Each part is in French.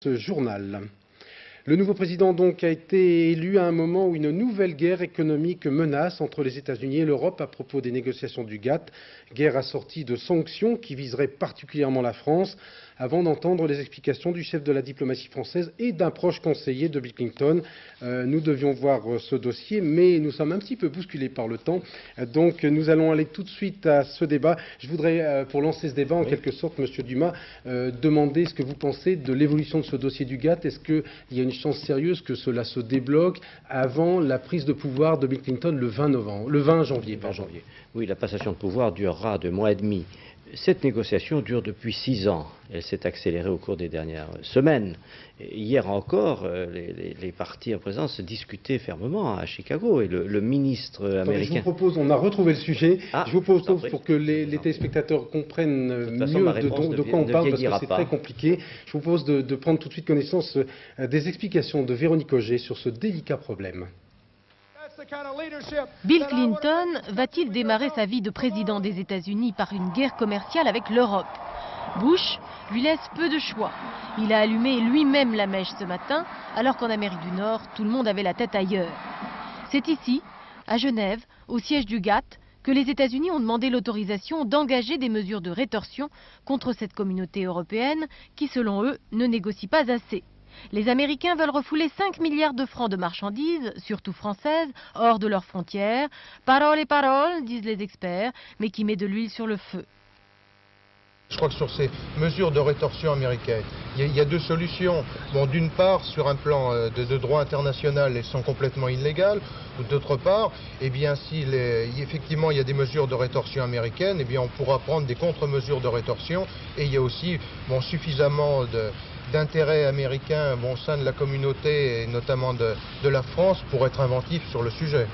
Ce journal. Le nouveau président donc a été élu à un moment où une nouvelle guerre économique menace entre les États-Unis et l'Europe à propos des négociations du GATT, guerre assortie de sanctions qui viseraient particulièrement la France. Avant d'entendre les explications du chef de la diplomatie française et d'un proche conseiller de Bill Clinton, nous devions voir ce dossier, mais nous sommes un petit peu bousculés par le temps. Donc nous allons aller tout de suite à ce débat. Je voudrais, pour lancer ce débat, en quelque sorte, Monsieur Dumas, demander ce que vous pensez de l'évolution de ce dossier du GATT. Est-ce qu'il y a une chance sérieuse que cela se débloque avant la prise de pouvoir de Bill Clinton le 20 janvier. Oui, la passation de pouvoir durera 2 mois et demi. Cette négociation dure depuis 6 ans. Elle s'est accélérée au cours des dernières semaines. Hier encore, les partis en présence se discutaient fermement à Chicago et le ministre américain... Je vous propose, on a retrouvé le sujet, je vous propose pour que les téléspectateurs comprennent mieux de quoi on parle, parce que c'est très compliqué, je vous propose de prendre tout de suite connaissance des explications de Véronique Auger sur ce délicat problème. Bill Clinton va-t-il démarrer sa vie de président des États-Unis par une guerre commerciale avec l'Europe? Bush lui laisse peu de choix. Il a allumé lui-même la mèche ce matin, alors qu'en Amérique du Nord, tout le monde avait la tête ailleurs. C'est ici, à Genève, au siège du GATT, que les États-Unis ont demandé l'autorisation d'engager des mesures de rétorsion contre cette communauté européenne qui, selon eux, ne négocie pas assez. Les Américains veulent refouler 5 milliards de francs de marchandises, surtout françaises, hors de leurs frontières. Paroles et paroles, disent les experts, mais qui met de l'huile sur le feu. Je crois que sur ces mesures de rétorsion américaines, il y a deux solutions. Bon, d'une part, sur un plan de droit international, elles sont complètement illégales. Ou d'autre part, eh bien, si effectivement il y a des mesures de rétorsion américaines, eh bien, on pourra prendre des contre-mesures de rétorsion. Et il y a aussi suffisamment d'intérêt américain au sein de la communauté, et notamment de la France, pour être inventif sur le sujet.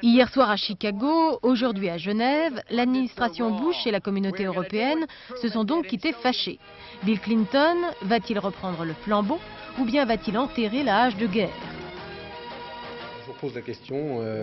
Hier soir à Chicago, aujourd'hui à Genève, l'administration Bush et la communauté européenne se sont donc quittés fâchés. Bill Clinton va-t-il reprendre le flambeau ou bien va-t-il enterrer la hache de guerre? Je vous pose la question.